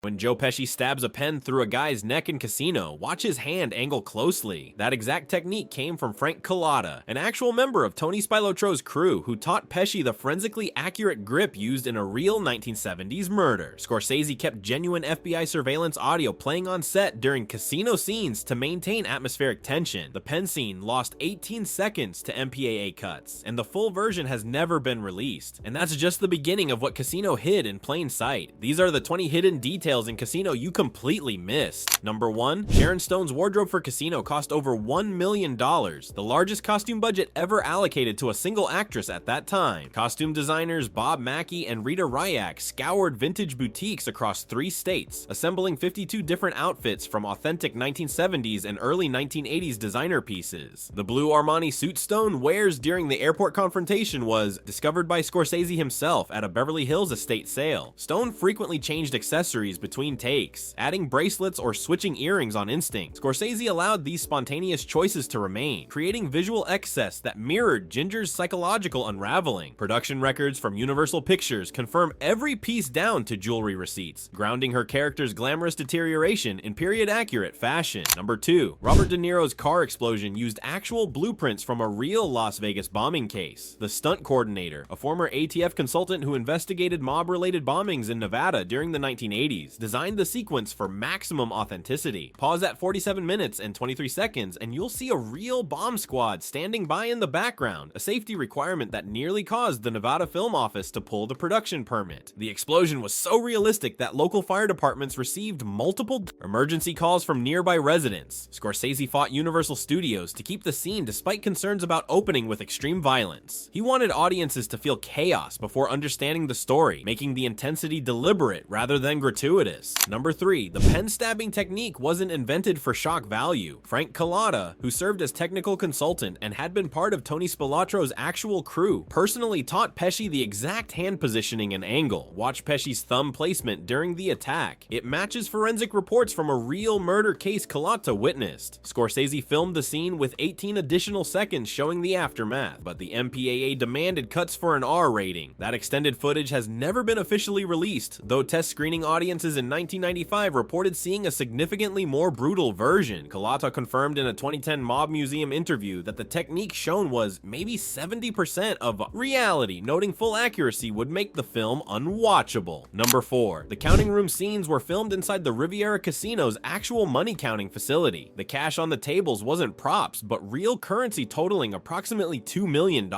When Joe Pesci stabs a pen through a guy's neck in Casino, watch his hand angle closely. That exact technique came from Frank Cullotta, an actual member of Tony Spilotro's crew who taught Pesci the forensically accurate grip used in a real 1970s murder. Scorsese kept genuine FBI surveillance audio playing on set during Casino scenes to maintain atmospheric tension. The pen scene lost 18 seconds to MPAA cuts, and the full version has never been released. And that's just the beginning of what Casino hid in plain sight. These are the 20 hidden details in Casino you completely missed. Number 1. Sharon Stone's wardrobe for Casino cost over $1 million, the largest costume budget ever allocated to a single actress at that time. Costume designers Bob Mackie and Rita Ryak scoured vintage boutiques across 3 states, assembling 52 different outfits from authentic 1970s and early 1980s designer pieces. The blue Armani suit Stone wears during the airport confrontation was discovered by Scorsese himself at a Beverly Hills estate sale. Stone frequently changed accessories between takes, adding bracelets or switching earrings on instinct. Scorsese allowed these spontaneous choices to remain, creating visual excess that mirrored Ginger's psychological unraveling. Production records from Universal Pictures confirm every piece down to jewelry receipts, grounding her character's glamorous deterioration in period-accurate fashion. Number 2. Robert De Niro's car explosion used actual blueprints from a real Las Vegas bombing case. The stunt coordinator, a former ATF consultant who investigated mob-related bombings in Nevada during the 1980s, designed the sequence for maximum authenticity. Pause at 47 minutes and 23 seconds and you'll see a real bomb squad standing by in the background, a safety requirement that nearly caused the Nevada Film Office to pull the production permit. The explosion was so realistic that local fire departments received multiple emergency calls from nearby residents. Scorsese fought Universal Studios to keep the scene despite concerns about opening with extreme violence. He wanted audiences to feel chaos before understanding the story, making the intensity deliberate rather than gratuitous. Number 3. The pen stabbing technique wasn't invented for shock value. Frank Cullotta, who served as technical consultant and had been part of Tony Spilotro's actual crew, personally taught Pesci the exact hand positioning and angle. Watch Pesci's thumb placement during the attack. It matches forensic reports from a real murder case Cullotta witnessed. Scorsese filmed the scene with 18 additional seconds showing the aftermath, but the MPAA demanded cuts for an R rating. That extended footage has never been officially released, though test screening audiences in 1995 reported seeing a significantly more brutal version. Cullotta confirmed in a 2010 Mob Museum interview that the technique shown was maybe 70% of reality, noting full accuracy would make the film unwatchable. Number 4. The counting room scenes were filmed inside the Riviera Casino's actual money counting facility. The cash on the tables wasn't props, but real currency totaling approximately $2 million,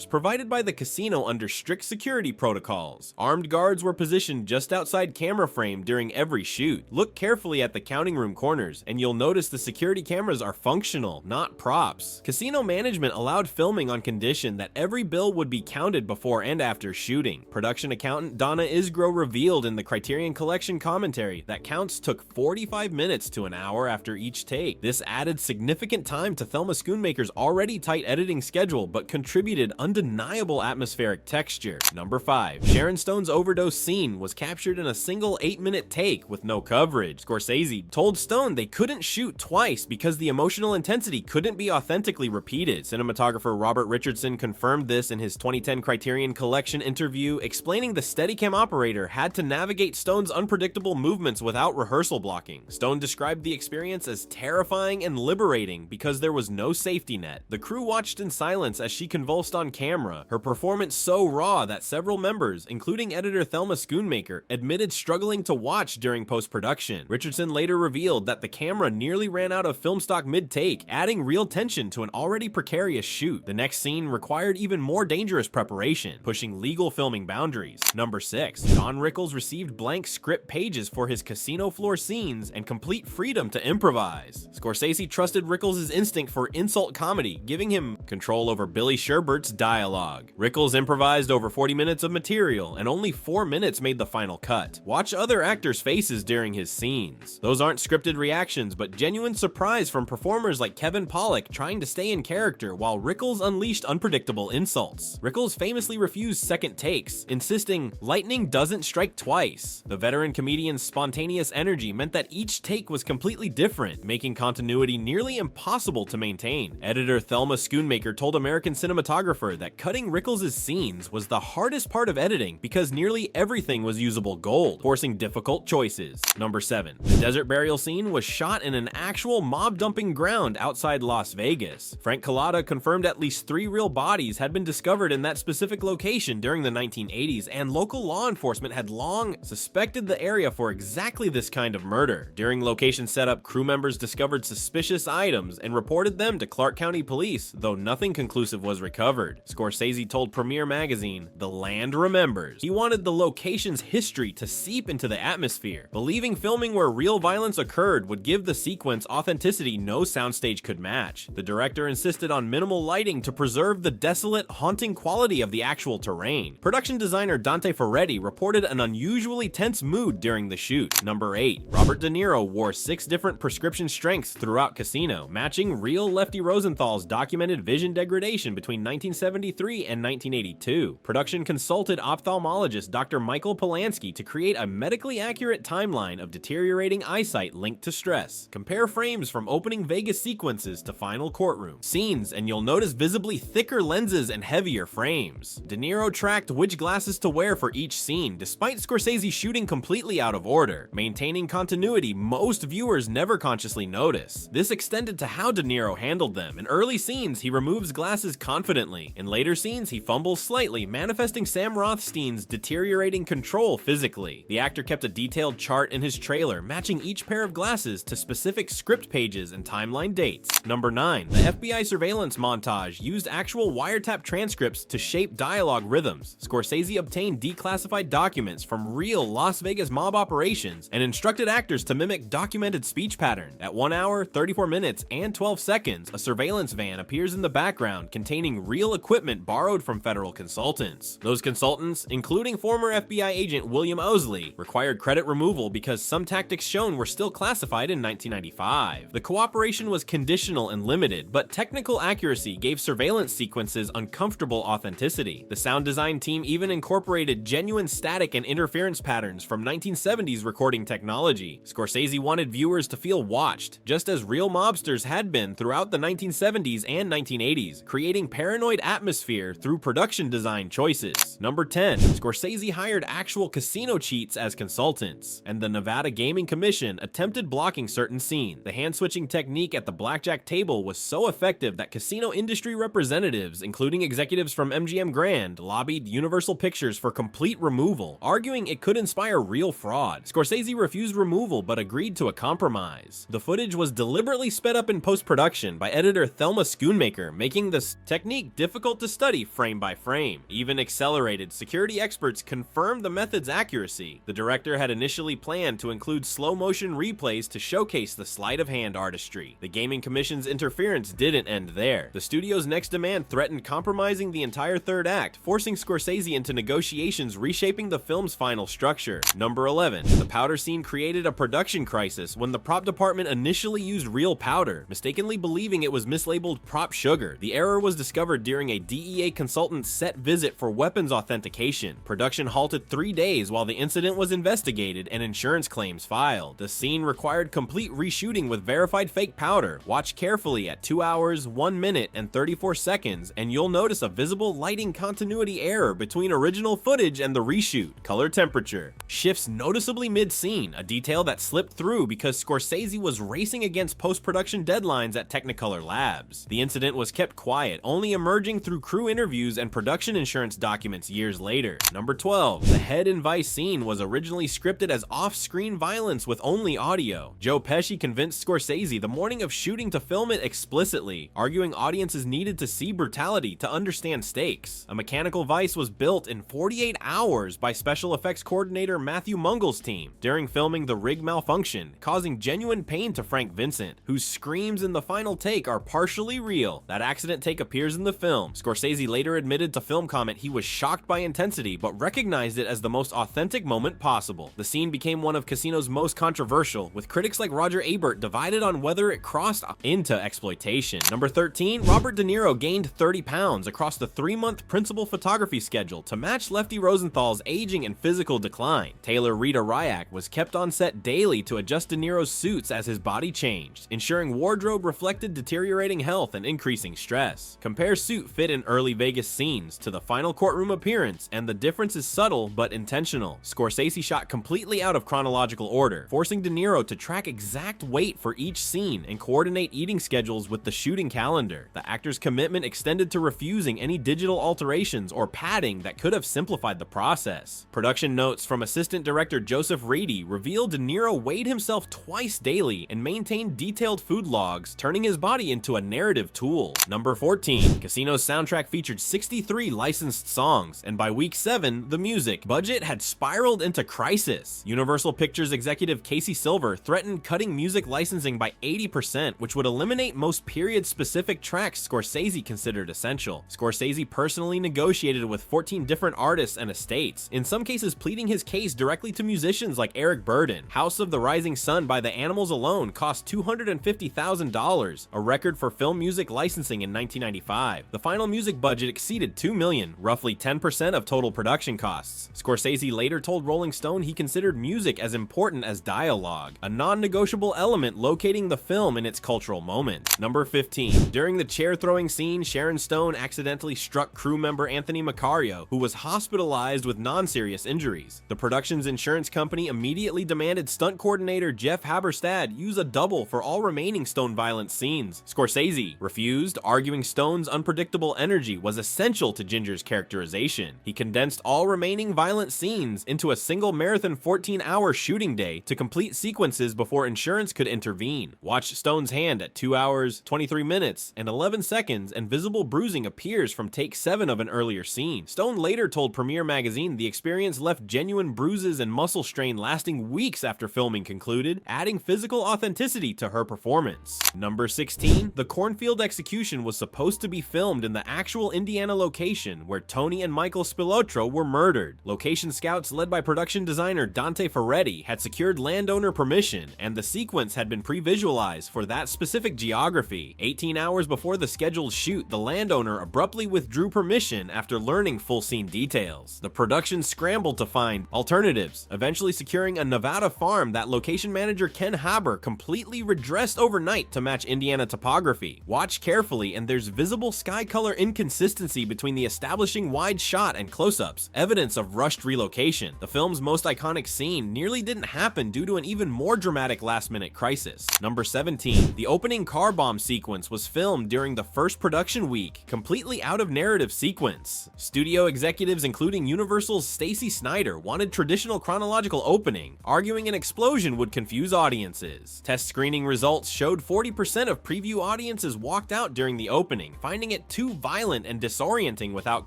provided by the casino under strict security protocols. Armed guards were positioned just outside camera frame during every shoot. Look carefully at the counting room corners, and you'll notice the security cameras are functional, not props. Casino management allowed filming on condition that every bill would be counted before and after shooting. Production accountant Donna Isgro revealed in the Criterion Collection commentary that counts took 45 minutes to an hour after each take. This added significant time to Thelma Schoonmaker's already tight editing schedule, but contributed undeniable atmospheric texture. Number 5. Sharon Stone's overdose scene was captured in a single 8-minute take with no coverage. Scorsese told Stone they couldn't shoot twice because the emotional intensity couldn't be authentically repeated. Cinematographer Robert Richardson confirmed this in his 2010 Criterion Collection interview, explaining the Steadicam operator had to navigate Stone's unpredictable movements without rehearsal blocking. Stone described the experience as terrifying and liberating because there was no safety net. The crew watched in silence as she convulsed on camera, her performance so raw that several members, including editor Thelma Schoonmaker, admitted struggling to watch during post-production. Richardson later revealed that the camera nearly ran out of film stock mid-take, adding real tension to an already precarious shoot. The next scene required even more dangerous preparation, pushing legal filming boundaries. Number 6. Don Rickles received blank script pages for his casino floor scenes and complete freedom to improvise. Scorsese trusted Rickles' instinct for insult comedy, giving him control over Billy Sherbert's dialogue. Rickles improvised over 40 minutes of material, and only 4 minutes made the final cut. Watch other actors' faces during his scenes. Those aren't scripted reactions, but genuine surprise from performers like Kevin Pollak trying to stay in character while Rickles unleashed unpredictable insults. Rickles famously refused second takes, insisting lightning doesn't strike twice. The veteran comedian's spontaneous energy meant that each take was completely different, making continuity nearly impossible to maintain. Editor Thelma Schoonmaker told American Cinematographer that cutting Rickles' scenes was the hardest part of editing because nearly everything was usable gold, forcing difficult difficult choices. Number 7. The desert burial scene was shot in an actual mob-dumping ground outside Las Vegas. Frank Cullotta confirmed at least 3 real bodies had been discovered in that specific location during the 1980s, and local law enforcement had long suspected the area for exactly this kind of murder. During location setup, crew members discovered suspicious items and reported them to Clark County Police, though nothing conclusive was recovered. Scorsese told Premiere Magazine, "The land remembers." He wanted the location's history to seep into the atmosphere, believing filming where real violence occurred would give the sequence authenticity no soundstage could match. The director insisted on minimal lighting to preserve the desolate, haunting quality of the actual terrain. Production designer Dante Ferretti reported an unusually tense mood during the shoot. Number 8. Robert De Niro wore 6 different prescription strengths throughout Casino, matching real Lefty Rosenthal's documented vision degradation between 1973 and 1982. Production consulted ophthalmologist Dr. Michael Polanski to create a medically accurate timeline of deteriorating eyesight linked to stress. Compare frames from opening Vegas sequences to final courtroom scenes, and you'll notice visibly thicker lenses and heavier frames. De Niro tracked which glasses to wear for each scene, despite Scorsese shooting completely out of order, maintaining continuity most viewers never consciously notice. This extended to how De Niro handled them. In early scenes, he removes glasses confidently. In later scenes, he fumbles slightly, manifesting Sam Rothstein's deteriorating control physically. The actor kept a detailed chart in his trailer, matching each pair of glasses to specific script pages and timeline dates. Number 9. The FBI surveillance montage used actual wiretap transcripts to shape dialogue rhythms. Scorsese obtained declassified documents from real Las Vegas mob operations and instructed actors to mimic documented speech patterns. At 1 hour, 34 minutes, and 12 seconds, a surveillance van appears in the background containing real equipment borrowed from federal consultants. Those consultants, including former FBI agent William Owsley, required credit removal because some tactics shown were still classified in 1995. The cooperation was conditional and limited, but technical accuracy gave surveillance sequences uncomfortable authenticity. The sound design team even incorporated genuine static and interference patterns from 1970s recording technology. Scorsese wanted viewers to feel watched, just as real mobsters had been throughout the 1970s and 1980s, creating paranoid atmosphere through production design choices. Number 10. Scorsese hired actual casino cheats as consultants, and the Nevada Gaming Commission attempted blocking certain scenes. The hand-switching technique at the blackjack table was so effective that casino industry representatives, including executives from MGM Grand, lobbied Universal Pictures for complete removal, arguing it could inspire real fraud. Scorsese refused removal but agreed to a compromise. The footage was deliberately sped up in post-production by editor Thelma Schoonmaker, making this technique difficult to study frame by frame. Even accelerated security experts confirmed the method's accuracy. The director had initially planned to include slow-motion replays to showcase the sleight of hand artistry. The Gaming Commission's interference didn't end there. The studio's next demand threatened compromising the entire third act, forcing Scorsese into negotiations reshaping the film's final structure. Number 11. The powder scene created a production crisis when the prop department initially used real powder, mistakenly believing it was mislabeled prop sugar. The error was discovered during a DEA consultant's set visit for weapons authentication. Production halted 3 days while the incident was investigated and insurance claims filed. The scene required complete reshooting with verified fake powder. Watch carefully at 2 hours, 1 minute, and 34 seconds, and you'll notice a visible lighting continuity error between original footage and the reshoot. Color temperature shifts noticeably mid-scene, a detail that slipped through because Scorsese was racing against post-production deadlines at Technicolor Labs. The incident was kept quiet, only emerging through crew interviews and production insurance documents years later. Number 12. The head and vice scene was originally scripted as off-screen violence with only audio. Joe Pesci convinced Scorsese the morning of shooting to film it explicitly, arguing audiences needed to see brutality to understand stakes. A mechanical vice was built in 48 hours by special effects coordinator Matthew Mungle's team during filming the rig malfunction, causing genuine pain to Frank Vincent, whose screams in the final take are partially real. That accident take appears in the film. Scorsese later admitted to Film Comment he was shocked by intensity, but recognized it as the most authentic moment possible. The scene became one of Casino's most controversial, with critics like Roger Ebert divided on whether it crossed into exploitation. Number 13. Robert De Niro gained 30 pounds across the 3-month principal photography schedule to match Lefty Rosenthal's aging and physical decline. Taylor Rita Ryak was kept on set daily to adjust De Niro's suits as his body changed, ensuring wardrobe reflected deteriorating health and increasing stress. Compare suit fit in early Vegas scenes to the final courtroom appearance, and the difference is subtle but intentional. Scorsese shot shot completely out of chronological order, forcing De Niro to track exact weight for each scene and coordinate eating schedules with the shooting calendar. The actor's commitment extended to refusing any digital alterations or padding that could have simplified the process. Production notes from assistant director Joseph Reedy revealed De Niro weighed himself twice daily and maintained detailed food logs, turning his body into a narrative tool. Number 14. Casino's soundtrack featured 63 licensed songs, and by week 7, the music budget had spiraled into crisis. Universal Pictures executive Casey Silver threatened cutting music licensing by 80%, which would eliminate most period-specific tracks Scorsese considered essential. Scorsese personally negotiated with 14 different artists and estates, in some cases pleading his case directly to musicians like Eric Burdon. House of the Rising Sun by the Animals alone cost $250,000, a record for film music licensing in 1995. The final music budget exceeded $2 million, roughly 10% of total production costs. Scorsese later told Rolling Stone he considered music as important as dialogue, a non-negotiable element locating the film in its cultural moment. Number 15. During the chair-throwing scene, Sharon Stone accidentally struck crew member Anthony Macario, who was hospitalized with non-serious injuries. The production's insurance company immediately demanded stunt coordinator Jeff Haberstad use a double for all remaining Stone violence scenes. Scorsese refused, arguing Stone's unpredictable energy was essential to Ginger's characterization. He condensed all remaining violent scenes into a single marathon 14-hour shooting day to complete sequences before insurance could intervene. Watch Stone's hand at 2 hours, 23 minutes, and 11 seconds, and visible bruising appears from take 7 of an earlier scene. Stone later told Premiere Magazine the experience left genuine bruises and muscle strain lasting weeks after filming concluded, adding physical authenticity to her performance. Number 16. The cornfield execution was supposed to be filmed in the actual Indiana location where Tony and Michael Spilotro were murdered. Location scouts led by production designer Dante Ferretti had secured landowner permission, and the sequence had been pre-visualized for that specific geography. 18 hours before the scheduled shoot, the landowner abruptly withdrew permission after learning full scene details. The production scrambled to find alternatives, eventually securing a Nevada farm that location manager Ken Haber completely redressed overnight to match Indiana topography. Watch carefully and there's visible sky color inconsistency between the establishing wide shot and close-ups, evidence of rushed relocation. The film's most iconic scene nearly didn't happen due to an even more dramatic last-minute crisis. Number 17. The opening car bomb sequence was filmed during the first production week, completely out of narrative sequence. Studio executives including Universal's Stacey Snider wanted traditional chronological opening, arguing an explosion would confuse audiences. Test screening results showed 40% of preview audiences walked out during the opening, finding it too violent and disorienting without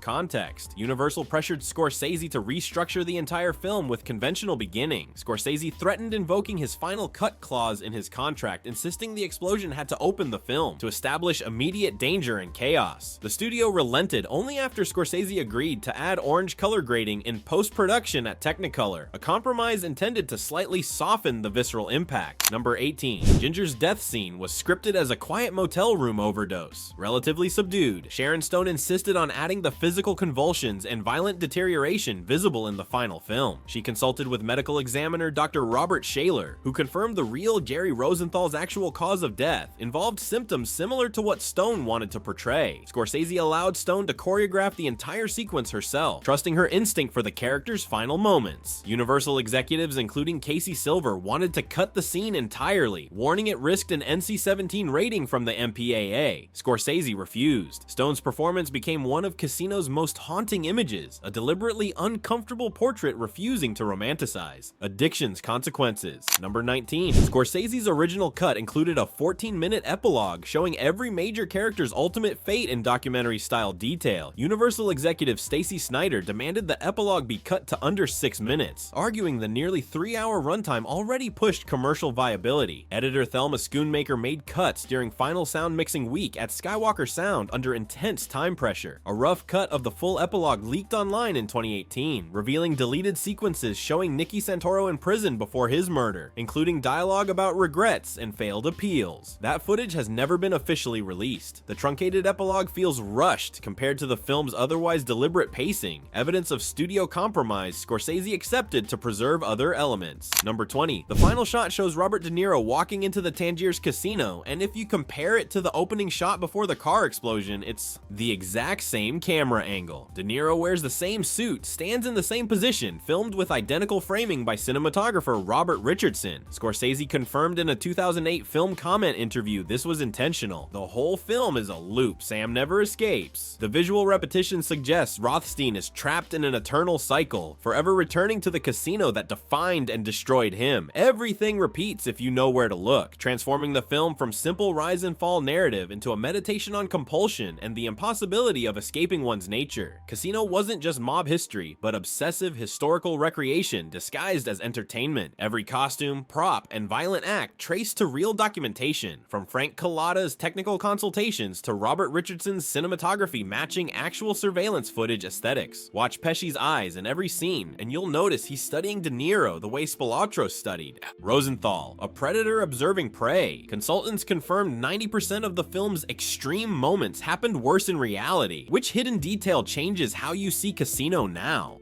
context. Universal pressured Scorsese to restructure the entire film with conventional beginning. Scorsese threatened invoking his final cut clause in his contract, insisting the explosion had to open the film to establish immediate danger and chaos. The studio relented only after Scorsese agreed to add orange color grading in post-production at Technicolor, a compromise intended to slightly soften the visceral impact. Number 18. Ginger's death scene was scripted as a quiet motel room overdose, relatively subdued. Sharon Stone insisted on adding the physical convulsions and violent deterioration visible in the final film. She consulted with medical examiner Dr. Robert Shaler, who confirmed the real Jerry Rosenthal's actual cause of death involved symptoms similar to what Stone wanted to portray. Scorsese allowed Stone to choreograph the entire sequence herself, trusting her instinct for the character's final moments. Universal executives, including Casey Silver, wanted to cut the scene entirely, warning it risked an NC-17 rating from the MPAA. Scorsese refused. Stone's performance became one of Casino's most haunting images, a deliberately uncomfortable portrait refusing to romanticize. Addiction's consequences. Number 19. Scorsese's original cut included a 14-minute epilogue showing every major character's ultimate fate in documentary-style detail. Universal executive Stacey Snider demanded the epilogue be cut to under 6 minutes, arguing the nearly 3-hour runtime already pushed commercial viability. Editor Thelma Schoonmaker made cuts during final sound mixing week at Skywalker Sound under intense time pressure. A rough cut of the full epilogue leaked online in 2018, revealing deleted sequences showing Nicky Santoro in prison before his murder, including dialogue about regrets and failed appeals. That footage has never been officially released. The truncated epilogue feels rushed compared to the film's otherwise deliberate pacing, evidence of studio compromise Scorsese accepted to preserve other elements. Number 20. The final shot shows Robert De Niro walking into the Tangiers casino, and if you compare it to the opening shot before the car explosion, it's the exact same camera angle. De Niro wears the same suit, stands in the same position, filmed with identical identical framing by cinematographer Robert Richardson. Scorsese confirmed in a 2008 film comment interview this was intentional. The whole film is a loop Sam never escapes. The visual repetition suggests Rothstein is trapped in an eternal cycle, forever returning to the casino that defined and destroyed him. Everything repeats if you know where to look, transforming the film from simple rise and fall narrative into a meditation on compulsion and the impossibility of escaping one's nature. Casino wasn't just mob history, but obsessive historical recreation disguised as entertainment. Every costume, prop, and violent act traced to real documentation, from Frank Cullotta's technical consultations to Robert Richardson's cinematography matching actual surveillance footage aesthetics. Watch Pesci's eyes in every scene, and you'll notice he's studying De Niro the way Spilatro studied. Rosenthal, a predator observing prey. Consultants confirmed 90% of the film's extreme moments happened worse in reality. Which hidden detail changes how you see Casino now?